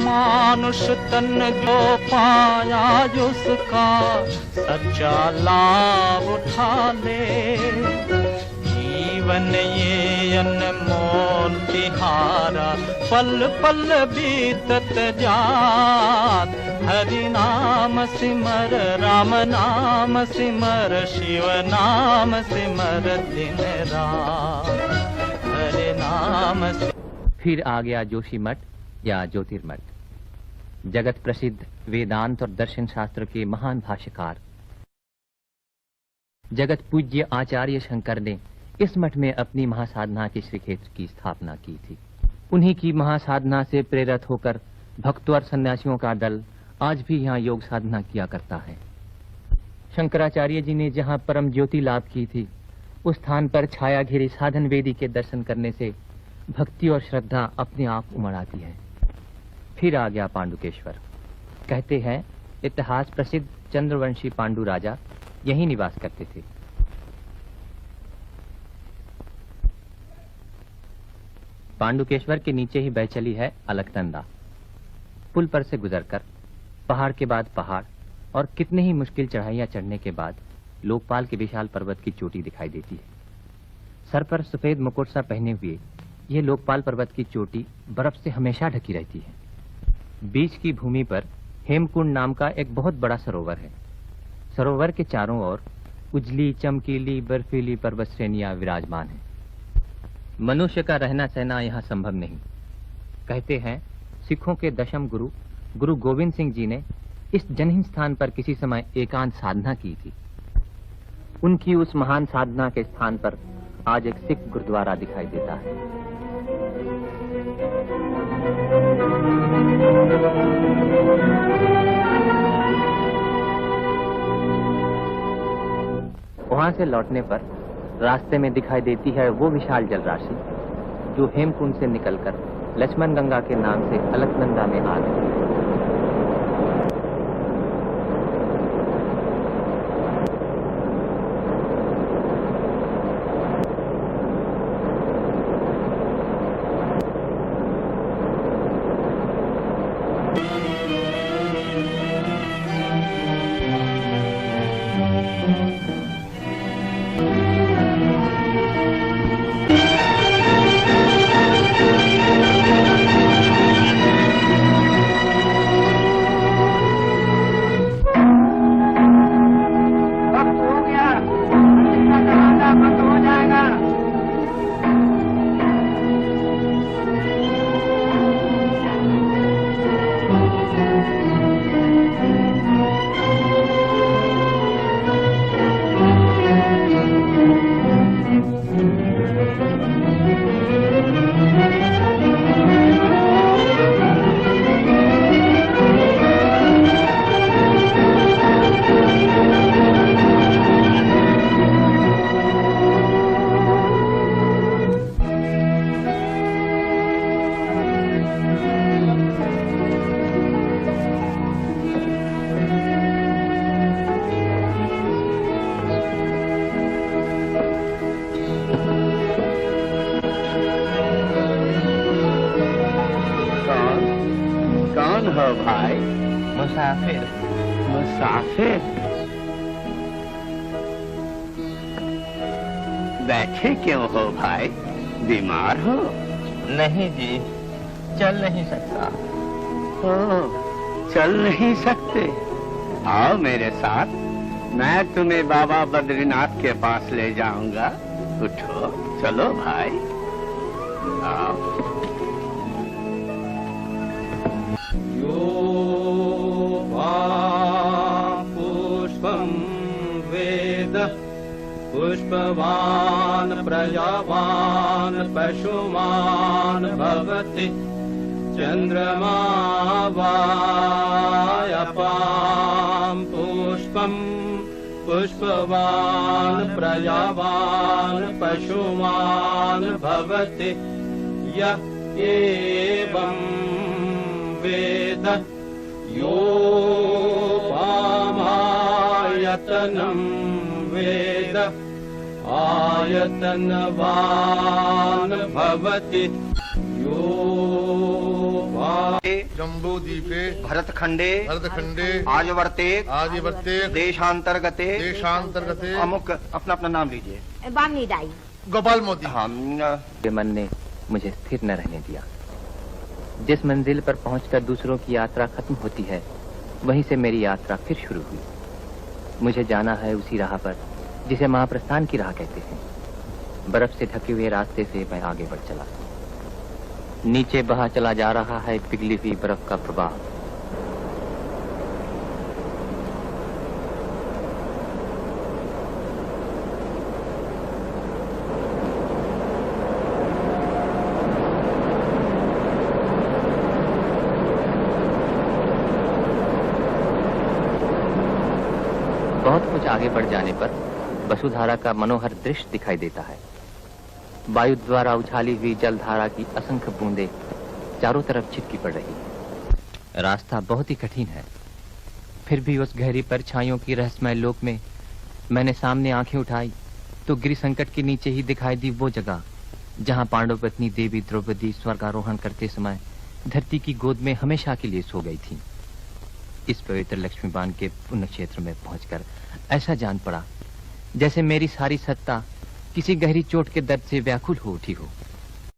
मानुष तन जो पाया उसका सच्चा लाभ उठा ले। जीवन ये अनमोल तिहारा पल पल बीतत जात। हरि नाम सिमर राम नाम सिमर शिव नाम सिमर दिन रात। हरि नाम फिर आ गया जोशीमठ या ज्योतिर्मठ। जगत प्रसिद्ध वेदांत और दर्शन शास्त्र के महान भाष्यकार जगत पूज्य आचार्य शंकर ने इस मठ में अपनी महासाधना के श्री क्षेत्र की स्थापना की थी। उन्हीं की महासाधना से प्रेरित होकर भक्तों और सन्यासियों का दल आज भी यहाँ योग साधना किया करता है। शंकराचार्य जी ने जहाँ परम ज्योति लाभ की थी, उस स्थान पर छाया घिरी साधन वेदी के दर्शन करने से भक्ति और श्रद्धा अपने आप उमड़ आती है। फिर आ गया पांडुकेश्वर। कहते हैं इतिहास प्रसिद्ध चंद्रवंशी पांडु राजा यहीं निवास करते थे। पांडुकेश्वर के नीचे ही बह चली है अलकनंदा। पुल पर से गुजरकर पहाड़ के बाद पहाड़ और कितने ही मुश्किल चढ़ाइयां चढ़ने के बाद लोकपाल के विशाल पर्वत की चोटी दिखाई देती है। सर पर सफेद मुकुट सा पहने हुए ये लोकपाल पर्वत की चोटी बर्फ से हमेशा ढकी रहती है। बीच की भूमि पर हेमकुंड नाम का एक बहुत बड़ा सरोवर है। सरोवर के चारों ओर उजली चमकीली बर्फीली पर्वत श्रेणियां विराजमान हैं। मनुष्य का रहना सहना यहाँ संभव नहीं। कहते हैं सिखों के दशम गुरु गुरु गोविंद सिंह जी ने इस जनहीन स्थान पर किसी समय एकांत साधना की थी। उनकी उस महान साधना के स्थान पर आज एक सिख गुरुद्वारा दिखाई देता है। वहां से लौटने पर रास्ते में दिखाई देती है वो विशाल जलराशि जो हेमकुंड से निकलकर लक्ष्मण गंगा के नाम से अलकनंदा में आ गई है। भाई? मुसाफिर। मुसाफिर? बैठे क्यों हो भाई? बीमार हो? नहीं जी, चल नहीं सकता। चल नहीं सकते? आओ मेरे साथ, मैं तुम्हें बाबा बद्रीनाथ के पास ले जाऊंगा। उठो, चलो भाई, आओ। पुष्पं वेद पुष्पवान् प्रजावान् पशुमान् भवति चन्द्रमा वायपां पुष्पं पुष्पवान् प्रजावान् पशुमान् भवति य एवं वेद योपामायतनं वेद आयतनवान् भवति जम्बूद्वीपे भरतखंडे भरतखंडे आर्यवर्ते आदिवर्ते देशांतर्गते देशांतर्गते अमुक अपना अपना नाम लीजिए। बामनी दाई। गोपाल मोदी। के मन ने मुझे स्थिर न रहने दिया। जिस मंजिल पर पहुंचकर दूसरों की यात्रा खत्म होती है, वहीं से मेरी यात्रा फिर शुरू हुई। मुझे जाना है उसी राह पर जिसे महाप्रस्थान की राह कहते हैं। बर्फ से ढके हुए रास्ते से मैं आगे बढ़ चला। नीचे बहा चला जा रहा है पिघली हुई बर्फ का प्रवाह। बहुत कुछ आगे बढ़ जाने पर वसुधारा का मनोहर दृश्य दिखाई देता है। वायु द्वारा उछाली हुई जलधारा की असंख्य बूंदें चारों तरफ छिटकी पड़ रही है। रास्ता बहुत ही कठिन है, फिर भी उस गहरी परछाइयों की रहस्यमय लोक में मैंने सामने आंखें उठाई तो गिरि संकट के नीचे ही दिखाई दी वो जगह जहां पांडव पत्नी देवी द्रौपदी स्वर्गारोहण करते समय धरती की गोद में हमेशा के लिए सो गई थी। इस पवित्र लक्ष्मीबान के पुण्य क्षेत्र में पहुंचकर ऐसा जान पड़ा जैसे मेरी सारी सत्ता किसी गहरी चोट के दर्द से व्याकुल हो उठी हो।